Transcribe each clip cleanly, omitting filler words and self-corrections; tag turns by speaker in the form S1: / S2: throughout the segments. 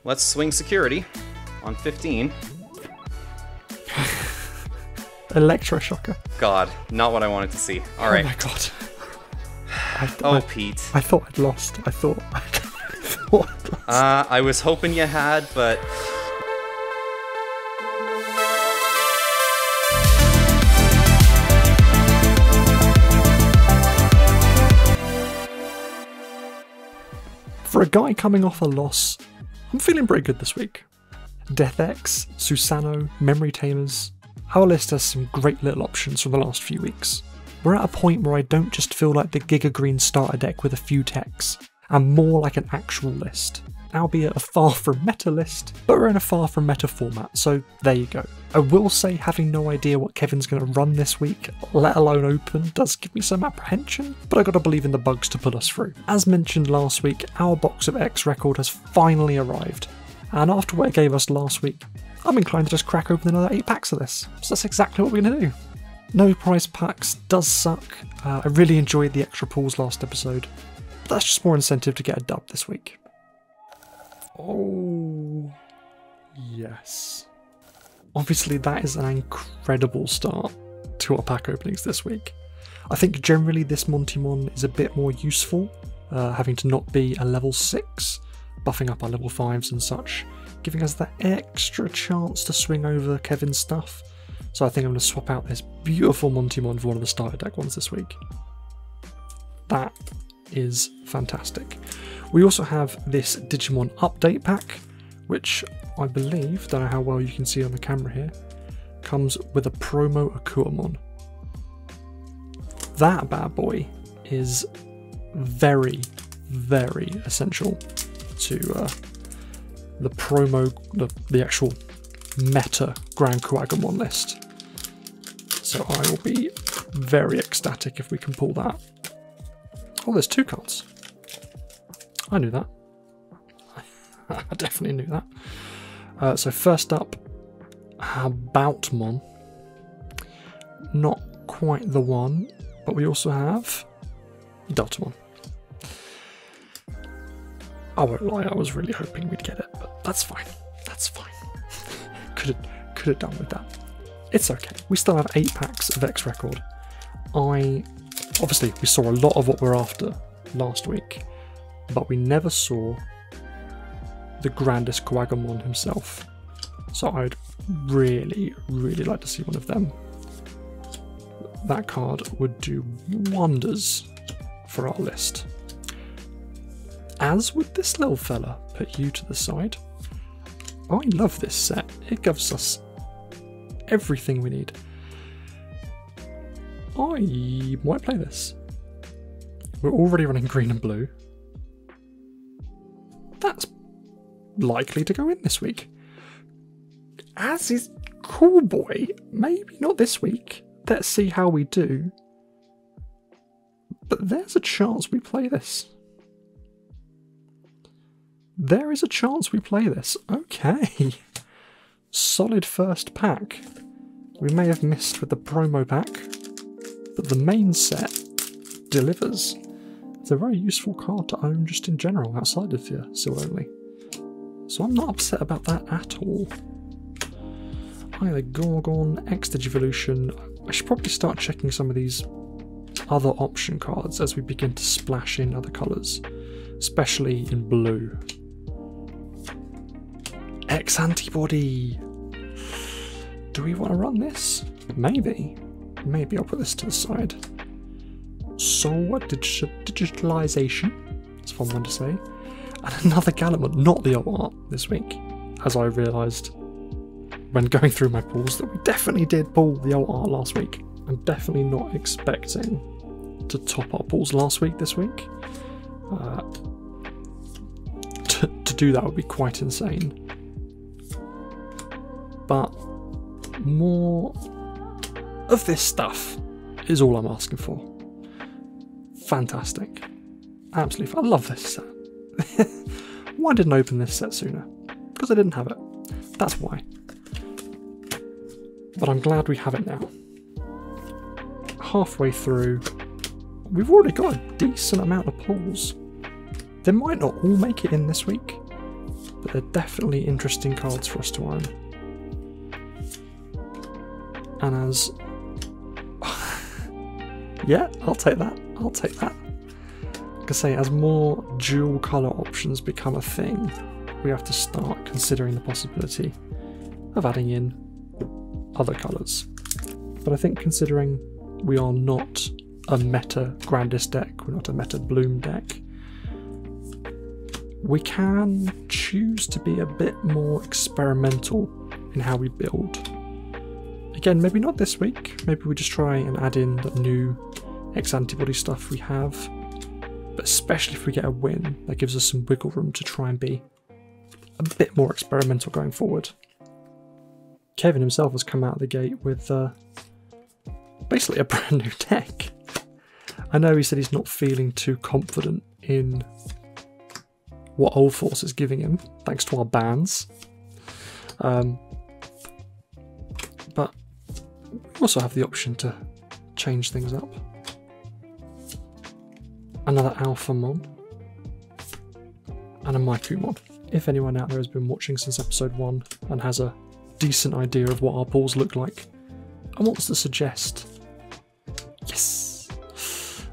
S1: let's swing security on 15.
S2: Electroshocker.
S1: God, not what I wanted to see. All right.
S2: Oh my god.
S1: Pete.
S2: I thought I'd lost. I thought I'd lost.
S1: I was hoping you had, but...
S2: For a guy coming off a loss, I'm feeling pretty good this week. Deathx, Susano, Memory Tamers. Our list has some great little options from the last few weeks. We're at a point where I don't just feel like the Giga Green starter deck with a few techs, and more like an actual list. Albeit a far from meta list, but we're in a far from meta format, so there you go. I will say having no idea what Kevin's going to run this week, let alone open, does give me some apprehension, but I gotta believe in the bugs to pull us through. As mentioned last week, our box of X Record has finally arrived, and after what it gave us last week, I'm inclined to just crack open another 8 packs of this, so that's exactly what we're going to do. No prize packs does suck. I really enjoyed the extra pulls last episode, but that's just more incentive to get a dub this week. Oh, yes. Obviously that is an incredible start to our pack openings this week. I think generally this Montimon is a bit more useful, having to not be a level 6, buffing up our level 5s and such, giving us that extra chance to swing over Kevin's stuff. So I think I'm going to swap out this beautiful Montimon for one of the starter deck ones this week. That is fantastic. We also have this Digimon update pack, which I believe, don't know how well you can see on the camera here, comes with a promo Akuamon. That bad boy is very, very essential to the promo, the actual meta GrandisKuwagamon list. So I will be very ecstatic if we can pull that. Oh, there's 2 cards. I knew that. I definitely knew that. So first up, Aboutmon. Not quite the one, but we also have Deltamon. I won't lie, I was really hoping we'd get it, but that's fine. That's fine. Could have done with that. It's okay. We still have 8 packs of X Record. Obviously, we saw a lot of what we're after last week, but we never saw the GrandisKuwagamon himself. So I'd really, really like to see one of them. That card would do wonders for our list. As would this little fella, put you to the side. I love this set. It gives us everything we need. I might play this. We're already running green and blue. That's likely to go in this week. As is Cool Boy. Maybe not this week. Let's see how we do. But there's a chance we play this. There is a chance we play this. Okay. Solid first pack. We may have missed with the promo pack, but the main set delivers. It's a very useful card to own just in general outside of your Sealed Only. So I'm not upset about that at all. Either Gorgon, X Digivolution. I should probably start checking some of these other option cards as we begin to splash in other colours, especially in blue. X Antibody. Do we want to run this? Maybe. Maybe I'll put this to the side. Soul Digitalization. That's a fun one to say. And another Gallimon, not the old art this week, as I realised when going through my pulls that we definitely did pull the old art last week. I'm definitely not expecting to top our pulls last week this week. To do that would be quite insane. But more of this stuff is all I'm asking for. Fantastic. Absolutely. I love this set. Why didn't I open this set sooner? Because I didn't have it. That's why. But I'm glad we have it now. Halfway through, we've already got a decent amount of pulls. They might not all make it in this week, but They're definitely interesting cards for us to own. And as... yeah, I'll take that. I'll take that. Like I say, as more dual colour options become a thing, we have to start considering the possibility of adding in other colours. But I think considering we are not a meta Grandis deck, we're not a meta Bloom deck, we can choose to be a bit more experimental in how we build. Again, maybe not this week, maybe we just try and add in the new X Antibody stuff we have, but especially if we get a win, that gives us some wiggle room to try and be a bit more experimental going forward. Kevin himself has come out of the gate with basically a brand new deck. I know he said he's not feeling too confident in what Old Force is giving him, thanks to our bans. But we also have the option to change things up. Another Alphamon. And a Maikumon. If anyone out there has been watching since episode 1 and has a decent idea of what our pools look like and wants to suggest, yes,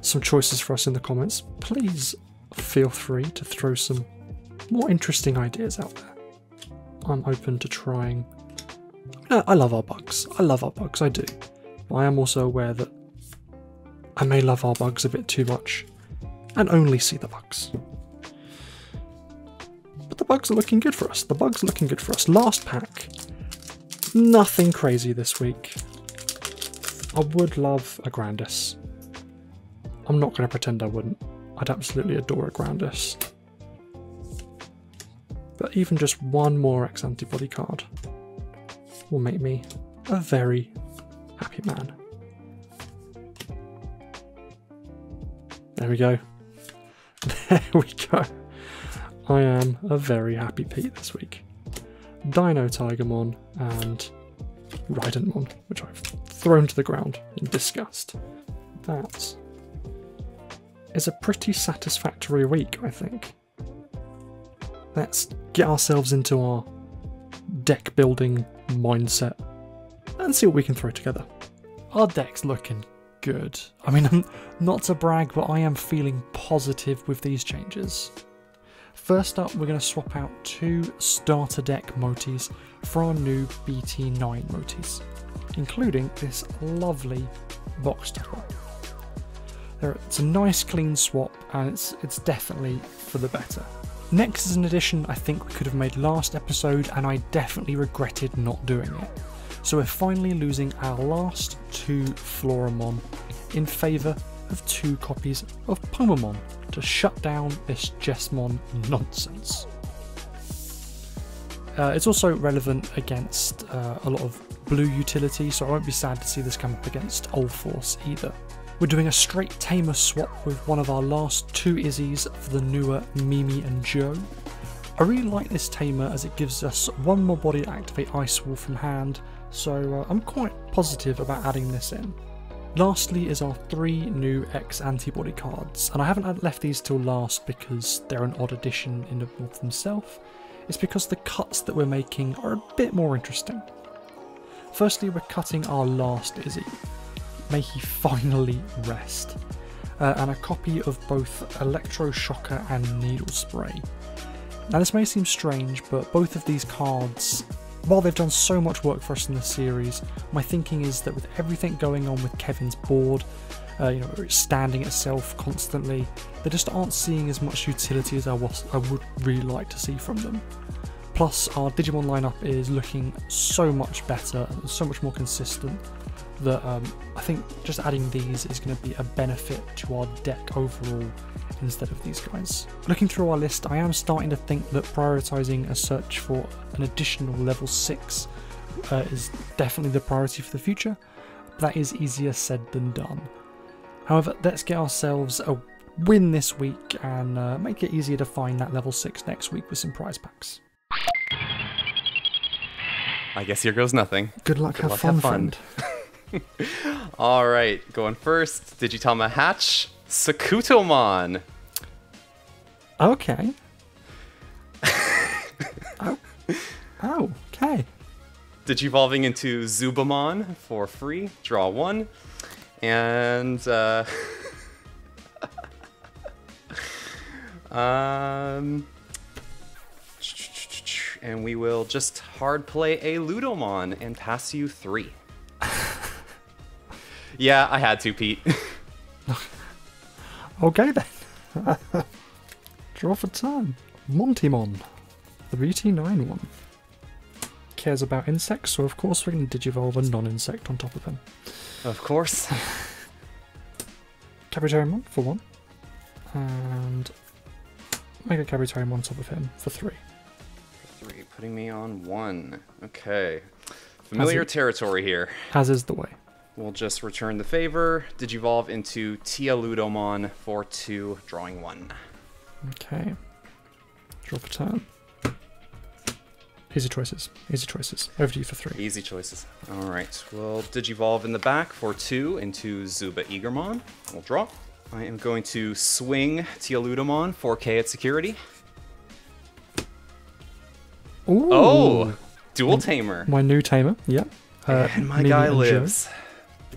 S2: some choices for us in the comments, please feel free to throw some more interesting ideas out there. I'm open to trying. I love our bugs. I love our bugs, I do. But I am also aware that I may love our bugs a bit too much and only see the bugs. But the bugs are looking good for us. The bugs are looking good for us. Last pack. Nothing crazy this week. I would love a Grandis. I'm not going to pretend I wouldn't. I'd absolutely adore a Grandis. But even just one more X Antibody card will make me a very happy man. There we go. There we go. I am a very happy Pete this week. Dino Tigermon and Ragnalordmon, which I've thrown to the ground in disgust. That is a pretty satisfactory week, I think. Let's get ourselves into our deck building mindset and see what we can throw together. Our deck's looking good. I mean, not to brag, but I am feeling positive with these changes. First up, we're going to swap out 2 starter deck motis for our new BT09 motis, including this lovely box topper. It's a nice clean swap and it's definitely for the better. Next is an addition I think we could have made last episode and I definitely regretted not doing it. So we're finally losing our last 2 Floramon in favour of 2 copies of Pokémon to shut down this Deathxmon nonsense. It's also relevant against a lot of blue utility, so I won't be sad to see this come up against Old Force either. We're doing a straight Tamer swap with one of our last 2 Izzies for the newer Mimi and Joe. I really like this Tamer as it gives us 1 more body to activate Ice Wall from hand, so I'm quite positive about adding this in. Lastly is our 3 new X Antibody cards, and I haven't left these till last because they're an odd addition in and of themselves. It's because the cuts that we're making are a bit more interesting. Firstly, we're cutting our last Izzy. May he finally rest. And a copy of both Electroshocker and Needle Spray. Now this may seem strange, but both of these cards, while they've done so much work for us in the series, my thinking is that with everything going on with Kevin's board, it's standing itself constantly, they just aren't seeing as much utility as I would really like to see from them. Plus our Digimon lineup is looking so much better and so much more consistent that I think just adding these is going to be a benefit to our deck overall instead of these guys. Looking through our list, I am starting to think that prioritising a search for an additional level 6 is definitely the priority for the future, but that is easier said than done. However, let's get ourselves a win this week and make it easier to find that level 6 next week with some prize packs.
S1: I guess here goes nothing.
S2: Good luck, have fun, friend.
S1: Alright, going first, Digitama Hatch, Sakutomon.
S2: Okay. Oh, okay.
S1: Digivolving into Zubamon for free. Draw 1. And and we will just hard play a Ludomon and pass you 3. Yeah, I had to, Pete.
S2: Okay then. Draw for turn. Montymon, the BT9 one. Cares about insects, so of course we're going to digivolve a non-insect on top of him.
S1: Of course.
S2: Kabuterimon for 1. And make a Kabuterimon on top of him for 3.
S1: 3, putting me on 1. Okay. Familiar territory here.
S2: As is the way.
S1: We'll just return the favor, digivolve into Ludomon for 2, drawing 1.
S2: Okay. Draw for turn. Easy choices. Easy choices. Over to you for 3.
S1: Easy choices. Alright, we'll digivolve in the back for 2 into Zuba-Eagermon. We'll draw. I am going to swing Ludomon 4K at security.
S2: Ooh.
S1: Oh! Dual Tamer.
S2: My new tamer, yep.
S1: And my guy lives.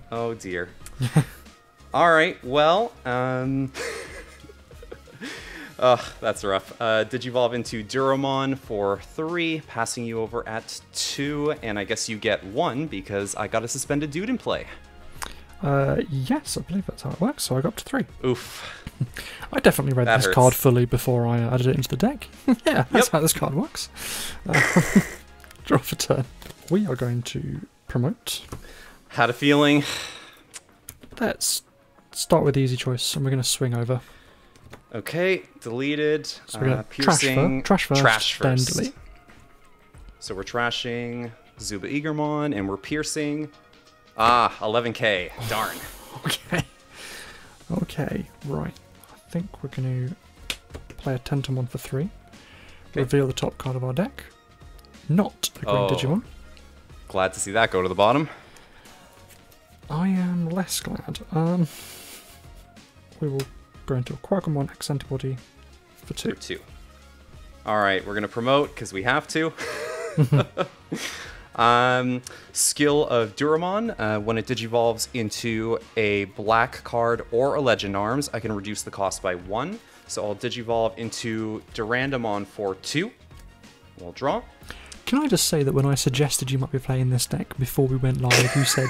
S1: Oh dear. Alright, well, that's rough. Digivolve into Duramon for 3, passing you over at 2, and I guess you get 1 because I got a suspended dude in play.
S2: Yes, I believe that's how it works, so I got up to 3.
S1: Oof.
S2: I definitely read this card fully before I added it into the deck. Yeah, that's how this card works. Draw for turn. We are going to promote.
S1: Had a feeling.
S2: Let's start with the easy choice, and we're going to swing over.
S1: Okay, deleted.
S2: So we're going to
S1: piercing.
S2: trash first, then
S1: first.
S2: delete.
S1: So we're trashing Zuba-Eagermon, and we're piercing. Ah, 11k. Darn.
S2: Okay. Okay, right. I think we're going to play a Tentamon for 3. Okay. Reveal the top card of our deck. Not a Green Digimon.
S1: Glad to see that go to the bottom.
S2: I am less glad. We will go into a Kuwagamon X Antibody for 2.
S1: For 2. Alright, we're going to promote because we have to. Skill of Duramon. When it digivolves into a black card or a Legend Arms, I can reduce the cost by 1. So I'll digivolve into Durandamon for 2. We'll draw.
S2: Can I just say that when I suggested you might be playing this deck before we went live, you said,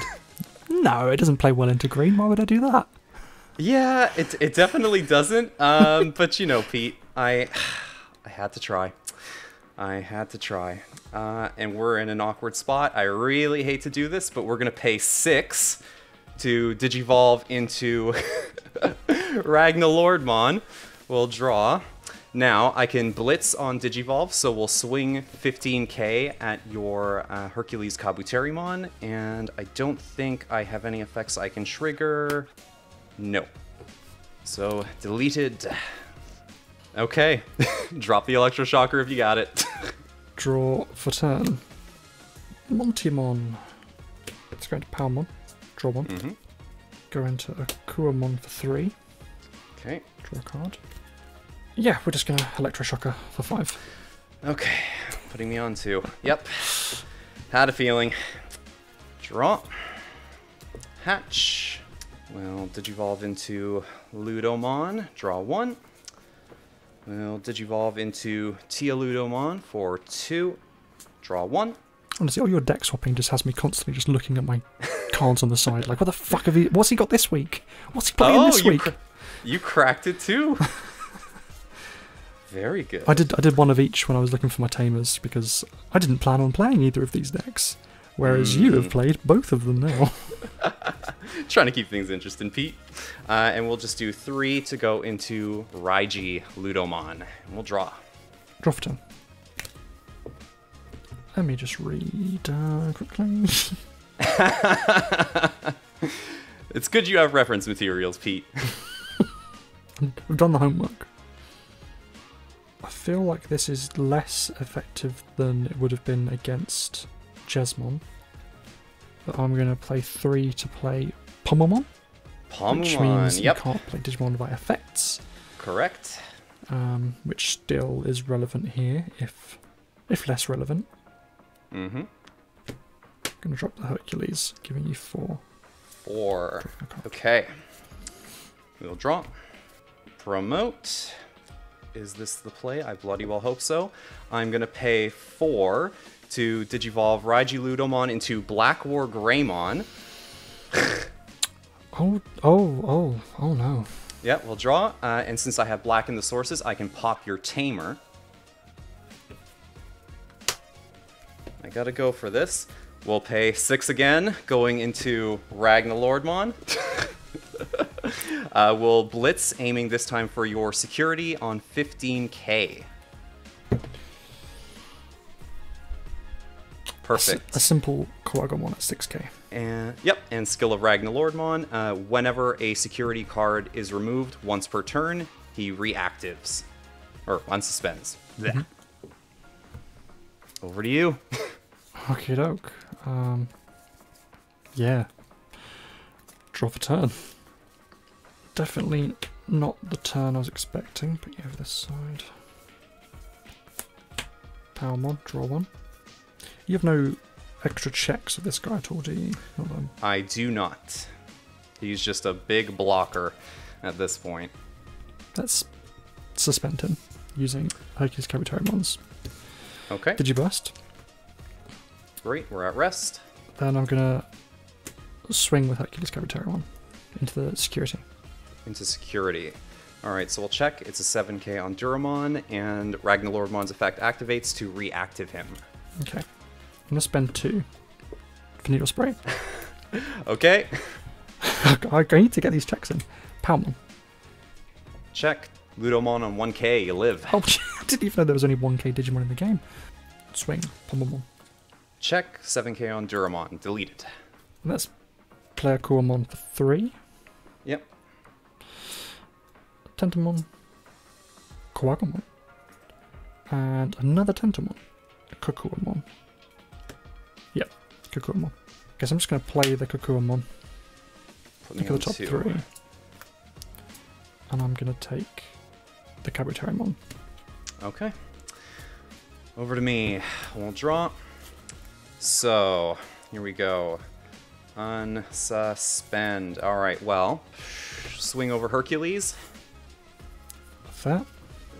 S2: no, it doesn't play well into green, why would I do that?
S1: Yeah, it definitely doesn't. But you know, Pete, I had to try. I had to try. And we're in an awkward spot. I really hate to do this, but we're going to pay 6 to digivolve into Ragnalordmon. We'll draw. Now, I can blitz on Digivolve, so we'll swing 15k at your Hercules Kabuterimon, and I don't think I have any effects I can trigger. No. So, deleted. Okay. Drop the Electroshocker if you got it.
S2: Draw for turn. Montymon. Let's go into Palmon. Draw 1.
S1: Mm-hmm.
S2: Go into a Kuwamon for 3.
S1: Okay.
S2: Draw a card. Yeah, we're just going to Electroshocker for 5.
S1: Okay. Putting me on 2. Yep. Had a feeling. Draw. Hatch. We'll Digivolve into Ludomon. Draw 1. We'll Digivolve into Ludomon for 2. Draw 1.
S2: Honestly, all your deck swapping just has me constantly just looking at my cards on the side. Like, what the fuck have he... What's he got this week? What's he playing this week?
S1: You cracked it too. Very good.
S2: I did one of each when I was looking for my tamers, because I didn't plan on playing either of these decks. Whereas you have played both of them now.
S1: Trying to keep things interesting, Pete. And we'll just do 3 to go into Raiji Ludomon. And we'll draw.
S2: Draw for turn. Let me just read quickly.
S1: It's good you have reference materials, Pete.
S2: We've done the homework. I feel like this is less effective than it would have been against Jesmon. But I'm going to play 3 to play Pomamon. Which means you can't play Digimon by effects.
S1: Correct.
S2: Which still is relevant here if if less relevant.
S1: Mm-hmm.
S2: Gonna drop the Hercules, giving you 4.
S1: 4. Okay. We'll draw. Promote. Is this the play? I bloody well hope so. I'm gonna pay 4 to Digivolve Ragnalordmon into Black War Greymon.
S2: Oh no.
S1: Yeah, we'll draw. And since I have black in the sources, I can pop your Tamer. I gotta go for this. We'll pay 6 again, going into Ragnalordmon. We'll blitz, aiming this time for your security on 15k. Perfect.
S2: A simple Kuwagamon at 6k.
S1: And yep, and skill of Ragnalordmon. Whenever a security card is removed once per turn, he reactives or unsuspends.
S2: Mm-hmm.
S1: Over to you.
S2: Okie doke. Yeah. Draw for turn. Definitely not the turn I was expecting. Put you over this side. Powermon, draw 1. You have no extra checks of this guy at all, do you?
S1: I do not. He's just a big blocker at this point.
S2: Let's suspend him using Hercules Kabuterimons.
S1: Okay.
S2: Did you burst?
S1: Great, we're at rest.
S2: Then I'm gonna swing with Hercules Kabuterimon into the security.
S1: Into security. Alright, so we'll check. It's a 7k on Duramon, and Ragnalordmon's effect activates to reactive him.
S2: Okay. I'm gonna spend 2 for needle spray.
S1: Okay.
S2: I need to get these checks in. Palmon.
S1: Check. Ludomon on 1k, you live.
S2: Oh, I didn't even know there was only 1k Digimon in the game. Swing. Pomomon.
S1: Check. 7k on Duramon. Deleted.
S2: Let's play a Kuwamon for 3.
S1: Yep.
S2: Tentamon. Kuwagamon. And another Tentamon. Kukuamon. Yep, Kukuamon. Guess I'm just going to play the Kukuamon. Pick the top 3. And I'm going to take the Kabuterimon.
S1: Okay. Over to me. We'll draw. So, here we go. Unsuspend. Alright, well. Swing over Hercules.
S2: That.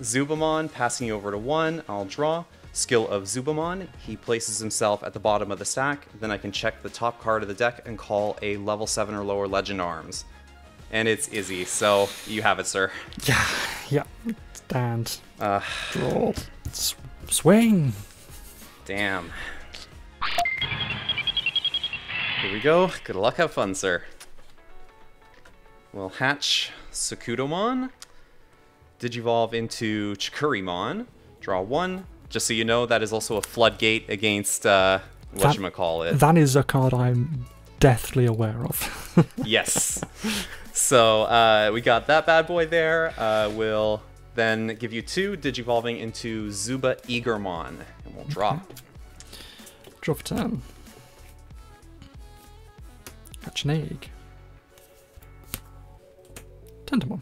S1: Zubamon, passing you over to 1. I'll draw. Skill of Zubamon. He places himself at the bottom of the stack. Then I can check the top card of the deck and call a level 7 or lower Legend Arms. And it's Izzy, so you have it, sir.
S2: Yeah. Stand. Draw. Swing.
S1: Damn. Here we go. Good luck, have fun, sir. We'll hatch Sakudomon. Digivolve into Chikurimon. Draw 1. Just so you know, that is also a floodgate against whatchamacallit.
S2: That is a card I'm deathly aware of.
S1: Yes. So we got that bad boy there. We'll then give you 2, Digivolving into Zuba Eagermon. And we'll draw.
S2: Okay. Draw for turn. Catch an egg. Tentamon.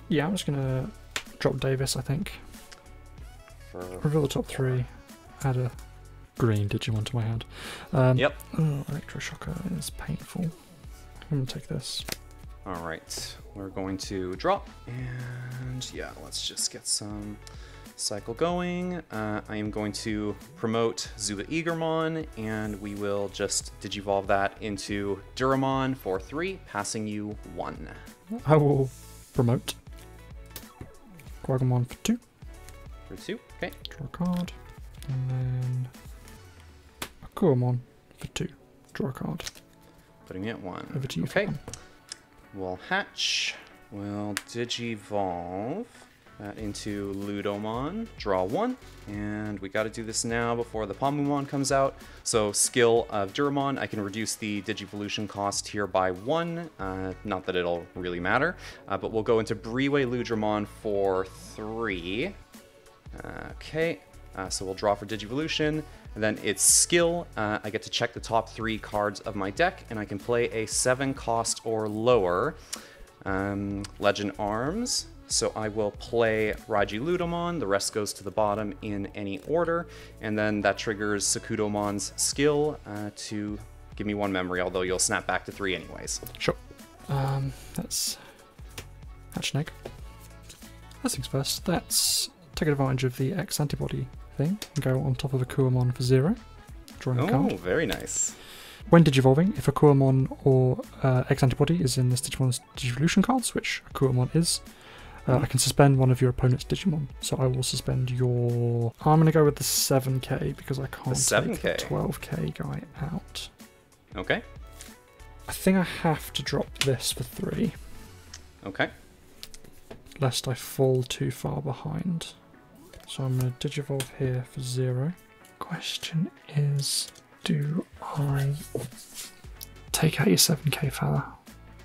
S2: Yeah, I'm just gonna drop Davis, I think. Reveal the top 3. Add a green Digimon to my hand.
S1: Yep.
S2: Oh, Electroshocker is painful. I'm gonna take this.
S1: Alright, we're going to drop. And yeah, let's just get some cycle going. I am going to promote Zuba Eagermon, and we will just Digivolve that into Duramon for 3, passing you 1.
S2: I will promote Kuwagamon for 2.
S1: For 2, okay.
S2: Draw a card. And then a Kuwamon for 2. Draw a card.
S1: Putting me at 1.
S2: Over to you.
S1: Okay. We'll hatch. We'll Digivolve that into Ludomon. Draw 1. And we gotta do this now before the Pomumon comes out. So skill of Duramon, I can reduce the Digivolution cost here by 1. Not that it'll really matter. But we'll go into Briwe Ludramon for 3. Okay, so we'll draw for Digivolution, and then its skill, I get to check the top 3 cards of my deck, and I can play a 7 cost or lower Legend Arms. So I will play Ragnalordmon, the rest goes to the bottom in any order, and then that triggers Sealed skill to give me 1 memory, although you'll snap back to 3 anyways.
S2: Sure. Let's hatch an egg. First things first, let's take advantage of the X Antibody thing and go on top of a Kuwamon for 0. Drawing a card.
S1: Oh, very nice.
S2: When Digivolving, if a Kuwamon or X Antibody is in this Digimon's Digivolution cards, which a Kuwamon is, I can suspend one of your opponent's Digimon. So I will suspend your... I'm going to go with the 7k because I can't take the 12k guy out.
S1: Okay.
S2: I think I have to drop this for 3.
S1: Okay.
S2: Lest I fall too far behind. So I'm going to Digivolve here for 0. Question is, do I take out your 7k fella?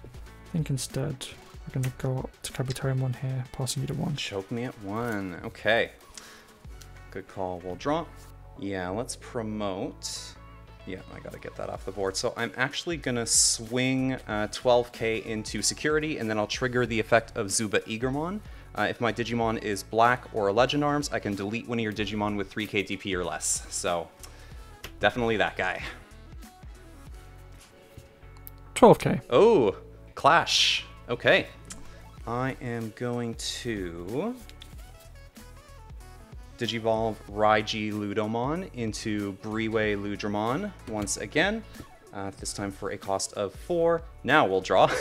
S2: I think instead we're going to go up to Kabuterimon here, passing you to 1.
S1: Choke me at 1. Okay. Good call. We'll draw. Yeah, let's promote. Yeah, I gotta get that off the board. So I'm actually gonna swing 12k into security, and then I'll trigger the effect of Zuba Eagermon. If my Digimon is black or a Legend Arms, I can delete one of your Digimon with 3k DP or less. So definitely that guy.
S2: 12k.
S1: Oh, clash. Okay. I am going to Digivolve Ragnalordmon into Ragnalordmon once again, this time for a cost of 4. Now we'll draw,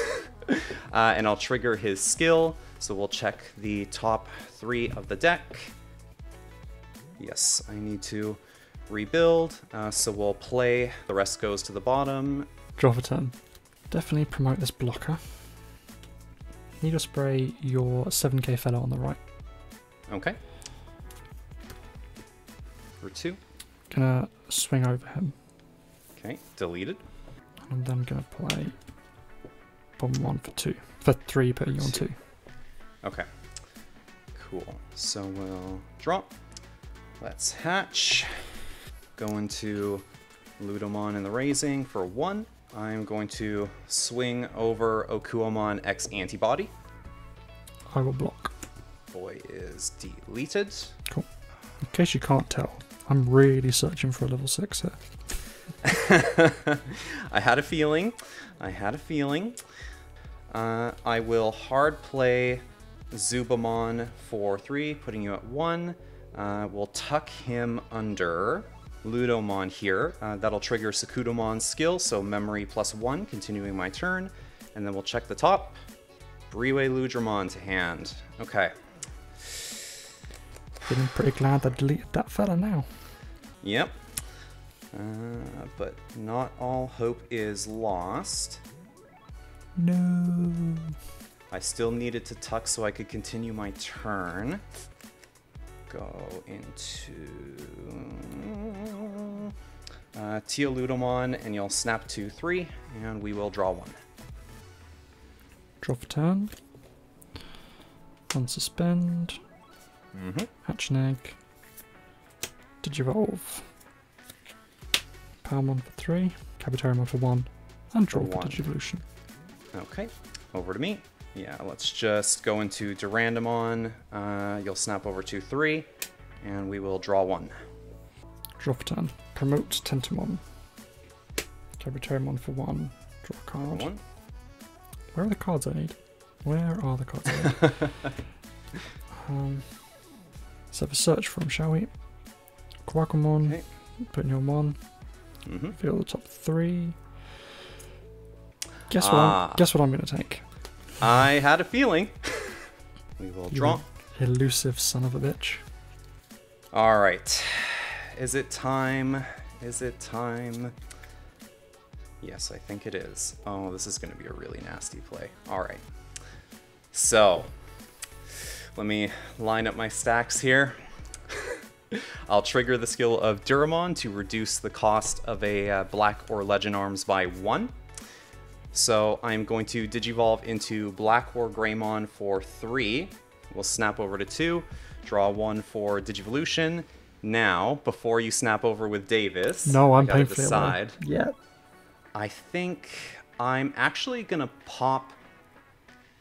S1: and I'll trigger his skill, so we'll check the top 3 of the deck. Yes, I need to rebuild, so we'll play, the rest goes to the bottom.
S2: Draw for turn. Definitely promote this blocker. Need to spray your 7k fellow on the right.
S1: Okay. For 2.
S2: Gonna swing over him.
S1: Okay, deleted.
S2: And then gonna play bomb 1 for 2. For 3, putting you on 2.
S1: Okay. Cool. So we'll draw. Let's hatch. Go into Ludomon in the raising for 1. I'm going to swing over Okuamon X Antibody.
S2: I will block.
S1: Boy is deleted.
S2: Cool. In case you can't tell, I'm really searching for a level 6 here.
S1: I had a feeling. I had a feeling. I will hard play Zubamon for 3, putting you at 1. We'll tuck him under Ludomon here. That'll trigger Sakudomon's skill, so memory +1, continuing my turn. And then we'll check the top. Ragnalordmon to hand. Okay.
S2: Feeling pretty glad I deleted that fella now.
S1: Yep. But not all hope is lost.
S2: No.
S1: I still needed to tuck so I could continue my turn. Go into Ludomon, and you'll snap to 3, and we will draw 1.
S2: Draw for turn. Unsuspend. Hatch an egg. Digivolve. Palmon for 3. Kabuterimon for 1. And draw for Digivolution.
S1: Okay, over to me. Yeah, let's just go into Durandamon. You'll snap over to 3, and we will draw 1.
S2: Draw for turn. Promote Tentomon. Kabuterimon for 1. Draw a card.
S1: 1.
S2: Where are the cards I need? Where are the cards I need? Let's have a search for them, shall we? Kuwagamon. Okay. Putting you on 1. Feel the top 3. Guess what I'm going to take.
S1: I had a feeling. We will draw.
S2: Elusive son of a bitch.
S1: All right. Is it time? Is it time? Yes, I think it is. Oh, this is going to be a really nasty play. All right. So, let me line up my stacks here. I'll trigger the skill of Duramon to reduce the cost of a Black or Legend Arms by 1. So I'm going to Digivolve into Black or Greymon for 3. We'll snap over to 2, draw 1 for Digivolution. Now, before you snap over with Davis,
S2: no, I'm
S1: I gotta
S2: painfully
S1: decide.
S2: Yeah.
S1: I think I'm actually gonna pop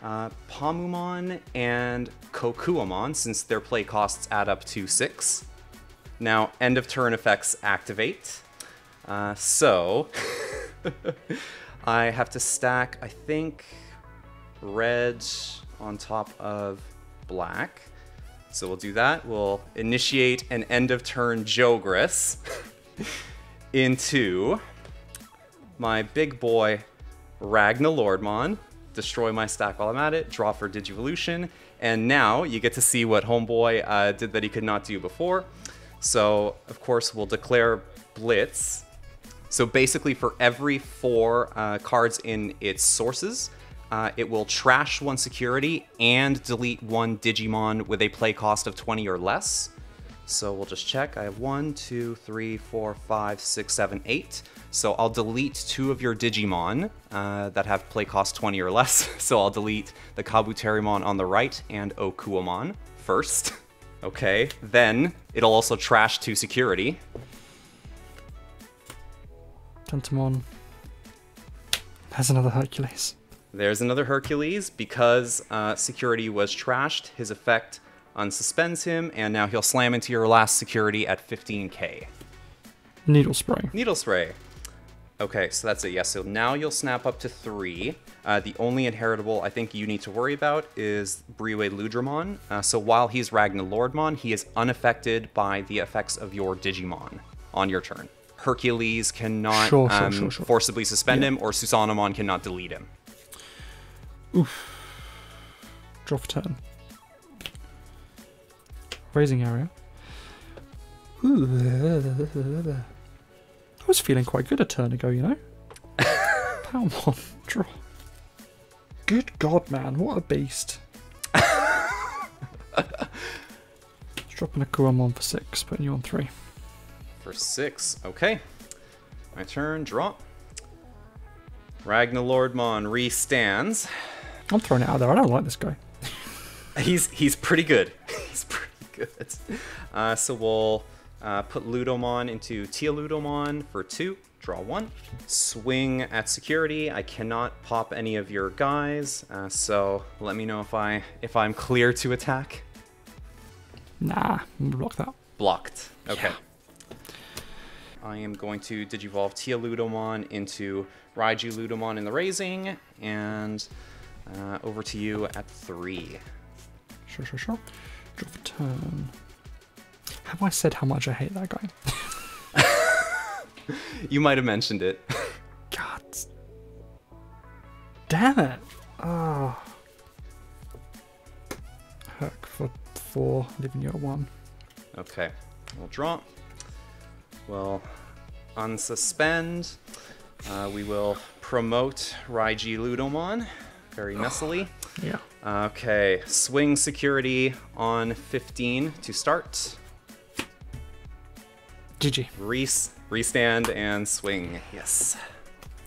S1: Pamumon and Kokuamon, since their play costs add up to 6. Now, end of turn effects activate. So, I have to stack, I think, red on top of black. So we'll do that. We'll initiate an end of turn Jogris into my big boy Ragnalordmon. Destroy my stack while I'm at it, draw for Digivolution, and now you get to see what Homeboy did that he could not do before. So, of course, we'll declare Blitz. So basically, for every 4 cards in its sources, it will trash 1 security and delete 1 Digimon with a play cost of 20 or less. So we'll just check. I have 1, 2, 3, 4, 5, 6, 7, 8. So I'll delete 2 of your Digimon that have play cost 20 or less. So I'll delete the Kabuterimon on the right and Okuamon first. Okay, then it'll also trash 2 security.
S2: Tentamon. There's another Hercules.
S1: There's another Hercules. Because security was trashed, his effect unsuspends him, and now he'll slam into your last security at 15k.
S2: Needle Spray.
S1: Needle Spray. Okay, so that's it. Yes, so now you'll snap up to 3. The only inheritable I think you need to worry about is Briwe Ludramon. So while he's Ragnalordmon, he is unaffected by the effects of your Digimon on your turn. Hercules cannot forcibly suspend him, or Susanomon cannot delete him.
S2: Oof. Draw for turn. Raising area. Ooh. I was feeling quite good a turn ago, you know? Palmon, draw. Good God, man, what a beast. Dropping a Kuamon for 6, putting you on 3.
S1: For 6, okay. My turn, draw. Ragnalordmon restands.
S2: I'm throwing it out there, I don't like this guy.
S1: He's pretty good. He's pretty good. So we'll put Ludomon into Tealudomon for 2. Draw 1. Swing at security. I cannot pop any of your guys, so let me know if I'm clear to attack.
S2: Nah, I'm gonna block that.
S1: Blocked. Okay.
S2: Yeah.
S1: I am going to Digivolve Tealudomon into Raiju-Ludomon in the raising, and over to you at 3.
S2: Sure. Draw for turn. Have I said how much I hate that guy?
S1: You might have mentioned it.
S2: God. Damn it. Oh. Herc for 4, leaving you at 1.
S1: Okay. We'll draw. We'll unsuspend. We will promote Raiju-Ludomon very messily.
S2: Yeah.
S1: Okay. Swing security on 15 to start.
S2: GG.
S1: Restand and swing. Yes.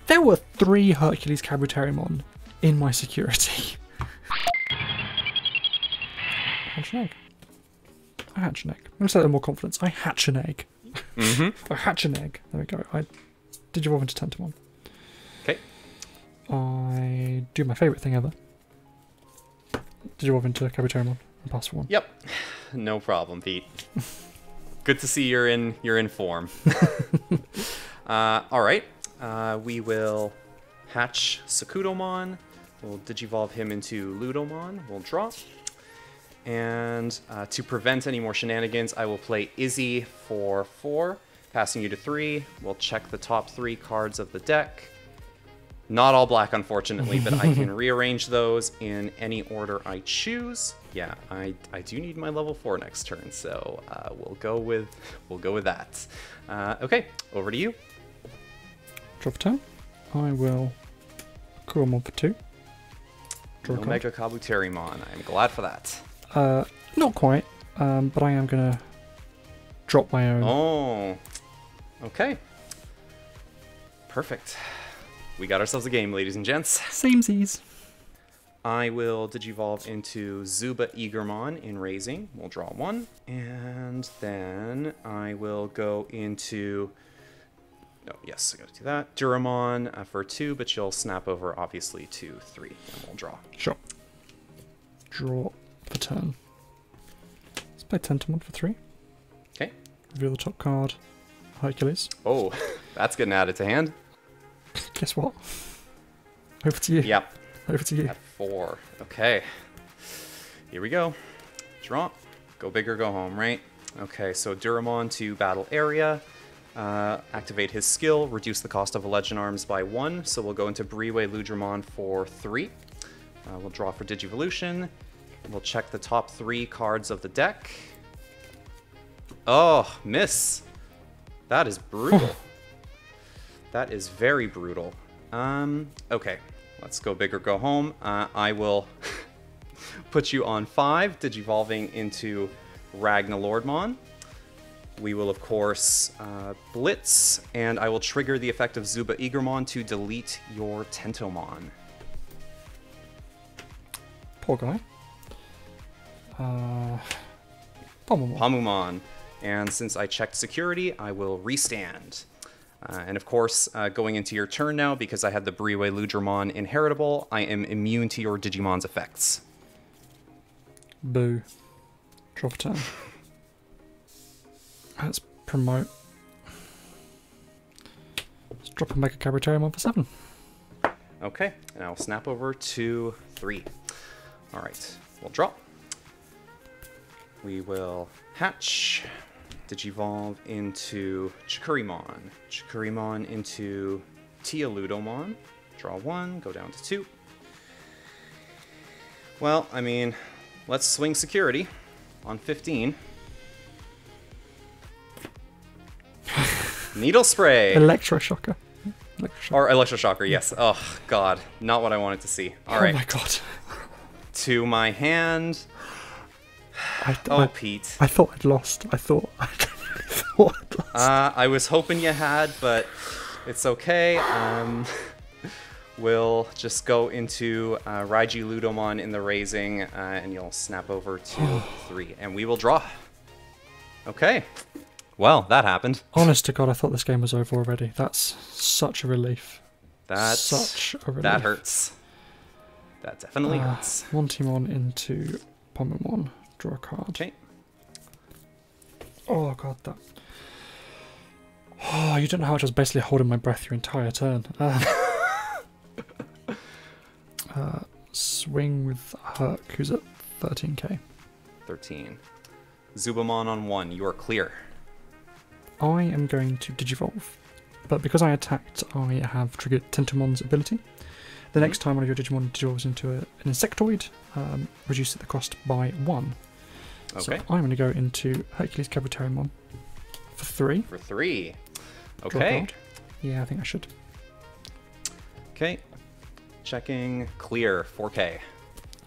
S2: There were 3 Hercules Kabuterimon in my security. Hatch an egg. I hatch an egg. I'm going to say that with more confidence. I hatch an egg. I hatch an egg. There we go. I Digivolve into Tentamon.
S1: Okay.
S2: I do my favourite thing ever. Digivolve into Kabuterimon and pass for 1.
S1: Yep. No problem, Pete. Good to see you're in form. All right. We will hatch Sakudomon. We'll Digivolve him into Ludomon. We'll draw. And to prevent any more shenanigans, I will play Izzy for 4, passing you to 3. We'll check the top 3 cards of the deck. Not all black, unfortunately, but I can rearrange those in any order I choose. Yeah, I do need my level 4 next turn, so we'll go with that. Okay, over to you.
S2: Draw for turn. I will Kuamon for 2. Draw a card.
S1: Omega Kabuterimon. I'm glad for that.
S2: Not quite, but I am gonna drop my own.
S1: Oh, okay. Perfect. We got ourselves a game, ladies and gents.
S2: Samesies.
S1: I will Digivolve into Zuba Eagermon in Raising. We'll draw 1. And then I will go into... Oh, yes, I gotta do that. Duramon for 2, but you'll snap over, obviously, to 3. And we'll draw.
S2: Sure. Draw for turn. Let's play Tentomon for 3.
S1: Okay.
S2: Reveal the top card. Hercules.
S1: Oh, that's getting added to hand.
S2: Guess what? Over to you.
S1: Yep.
S2: Over to you.
S1: At 4. Okay. Here we go. Draw. Go big or go home, right? Okay, so Duramon to battle area. Activate his skill. Reduce the cost of a Legend Arms by 1. So we'll go into Briwe Ludramon for 3. We'll draw for Digivolution. We'll check the top 3 cards of the deck. Oh, miss. That is brutal. That is very brutal. Okay. Let's go big or go home. I will put you on 5, Digivolving into Ragnalordmon. We will, of course, Blitz, and I will trigger the effect of Zuba Eagermon to delete your Tentomon.
S2: Poor guy. Pomamon.
S1: Pomamon. And since I checked security, I will restand. And of course, going into your turn now, because I have the Briwe Ludramon inheritable, I am immune to your Digimon's effects.
S2: Boo. Draw for turn. Let's promote. Let's drop a Mega Kabuterimon for 7.
S1: Okay, and I'll snap over to 3. All right, we'll draw. We will hatch. Digivolve into Chikurimon. Chikurimon into Tealudomon. Draw 1, go down to 2. Well, I mean, let's swing security on 15. Needle Spray.
S2: Electroshocker.
S1: Or Electroshocker, yes. Oh, God. Not what I wanted to see. All right.
S2: Oh my god.
S1: To my hand. Pete.
S2: I thought I'd lost. I thought I'd lost.
S1: I was hoping you had, but it's okay. We'll just go into Raiji Ludomon in the raising, and you'll snap over to 3, and we will draw. Okay. Well, that happened.
S2: Honest to God, I thought this game was over already. That's such a relief.
S1: That's
S2: such a relief.
S1: That hurts. That definitely hurts.
S2: Montimon into Pomamon. Draw a card.
S1: Okay.
S2: Oh god, that. Oh, you don't know how much I was basically holding my breath your entire turn. Swing with Herc, who's at 13k.
S1: 13. Zubamon on 1. You are clear.
S2: I am going to Digivolve, but because I attacked, I have triggered Tentomon's ability. The next time one of your Digimon Digivolves into an Insectoid, reduce the cost by 1.
S1: Okay.
S2: So I'm going to go into Hercules Kabuterimon for 3.
S1: For 3.
S2: Draw a
S1: Okay.
S2: card. Yeah, I think I should.
S1: Okay. Checking. Clear. 4k.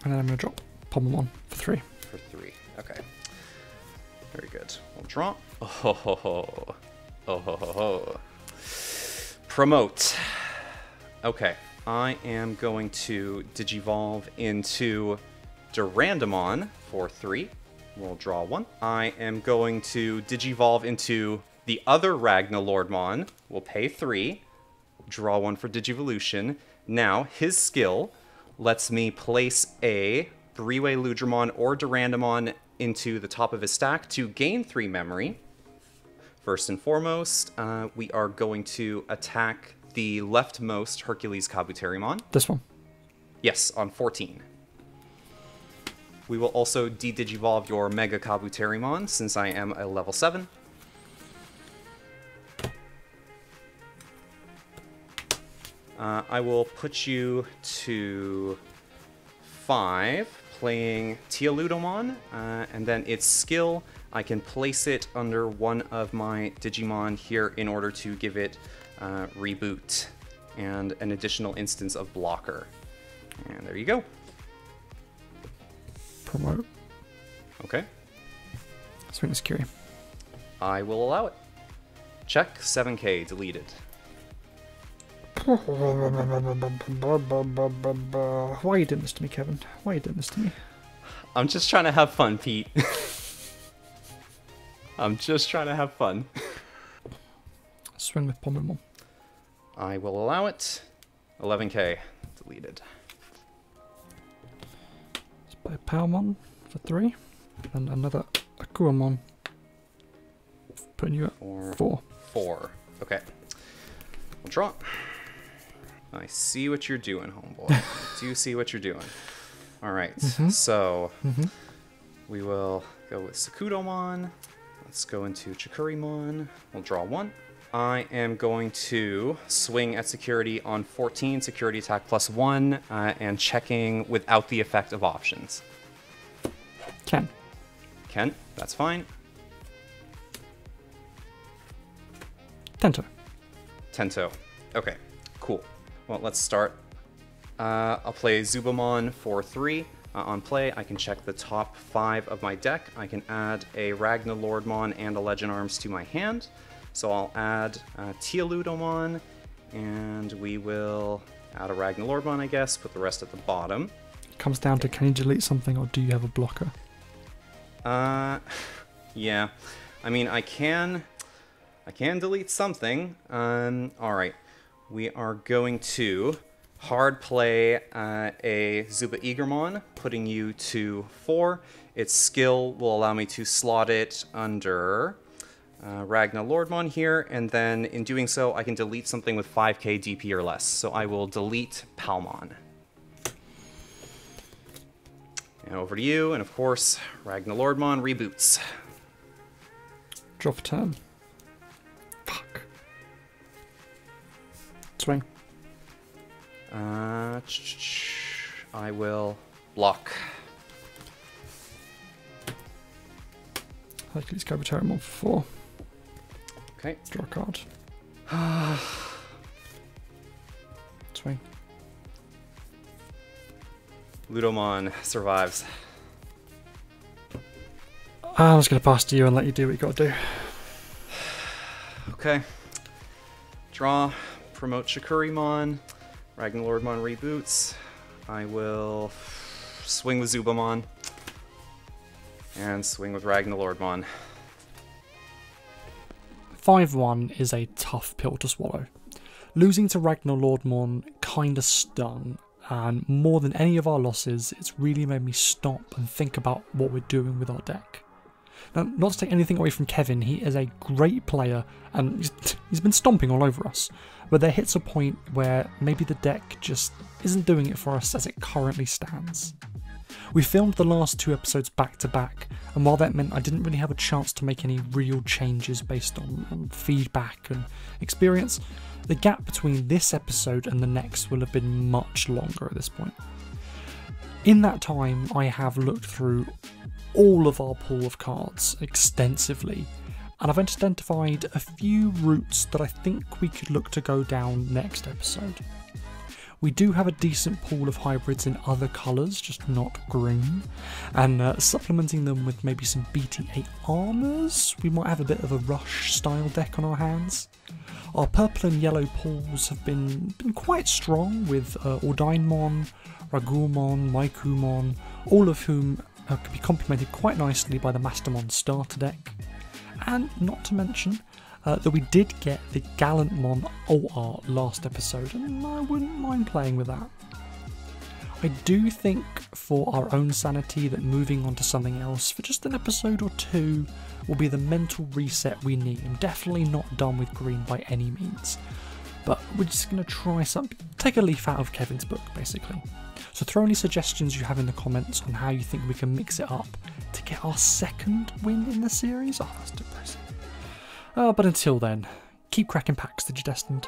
S2: And then I'm going to drop Pomamon for 3.
S1: For 3. Okay. Very good. We'll draw. Oh ho ho ho. Oh ho ho ho. Promote. Okay. I am going to Digivolve into Durandamon for 3. We'll draw 1. I am going to Digivolve into the other Ragnalordmon. We'll pay 3. Draw 1 for Digivolution. Now, his skill lets me place a Briwe Ludramon or Durandamon into the top of his stack to gain 3 memory. First and foremost, we are going to attack the leftmost Hercules Kabuterimon.
S2: This one?
S1: Yes, on 14. We will also de-Digivolve your Mega Kabuterimon, since I am a level 7. I will put you to 5, playing Tealudomon, and then its skill, I can place it under one of my Digimon here in order to give it reboot and an additional instance of blocker. And there you go.
S2: Promote.
S1: Okay.
S2: Swing is Curie.
S1: I will allow it. Check. 7k deleted.
S2: Why are you doing this to me, Kevin? Why are you doing this to me?
S1: I'm just trying to have fun, Pete. I'm just trying to have fun.
S2: Swing with Pomamon.
S1: I will allow it. 11k deleted.
S2: Let's Play Palmon for 3. And another Kuwagamon. Putting you at 4.
S1: 4. Okay. We'll draw. I see what you're doing, homeboy. I do see what you're doing. All right. So we will go with Sakudomon. Let's go into Chikurimon. We'll draw 1. I am going to swing at security on 14, security attack +1, and checking without the effect of options.
S2: Ken.
S1: That's fine. Tento. Okay, cool. Well, let's start. I'll play Zubamon for 3. On play, I can check the top 5 of my deck. I can add a Ragnalordmon and a Legend Arms to my hand. So I'll add Tealudomon, and we will add a Ragnalordmon, I guess, put the rest at the bottom.
S2: Comes down to, can you delete something or do you have a blocker?
S1: Yeah. I mean, I can delete something. Alright. We are going to hard play a Zuba Eagermon, putting you to 4. Its skill will allow me to slot it under Ragnalordmon here, and then in doing so, I can delete something with 5k DP or less. So I will delete Palmon. And over to you, and of course, Ragnalordmon reboots.
S2: Draw for turn. Fuck. Swing.
S1: I will block.
S2: Hercules Kabuterimon for 4.
S1: Okay.
S2: Draw a card. Swing.
S1: Ludomon survives.
S2: I'm just going to pass to you and let you do what you got to do.
S1: Okay. Draw. Promote Chikurimon. Ragnalordmon reboots. I will swing with Zubamon. And swing with Ragnalordmon.
S2: 5-1 is a tough pill to swallow. Losing to Ragnalordmon kinda stung, and more than any of our losses, it's really made me stop and think about what we're doing with our deck. Now, not to take anything away from Kevin, he is a great player and he's been stomping all over us, but there hits a point where maybe the deck just isn't doing it for us as it currently stands. We filmed the last 2 episodes back to back, and while that meant I didn't really have a chance to make any real changes based on feedback and experience, the gap between this episode and the next will have been much longer at this point. In that time, I have looked through all of our pool of cards extensively, and I've identified a few routes that I think we could look to go down next episode. We do have a decent pool of hybrids in other colours, just not green, and supplementing them with maybe some BT8 armours, we might have a bit of a Rush style deck on our hands. Our purple and yellow pools have been quite strong with Ordainmon, Ragulmon, Maikumon, all of whom could be complemented quite nicely by the Mastermon starter deck. And not to mention that we did get the Gallantmon alt art last episode, and I wouldn't mind playing with that. I do think for our own sanity that moving on to something else for just an episode or 2 will be the mental reset we need. I'm definitely not done with green by any means, but we're just going to try something, take a leaf out of Kevin's book basically. So throw any suggestions you have in the comments on how you think we can mix it up to get our 2nd win in the series. Oh, that's depressing. But until then, keep cracking packs, Digidestined.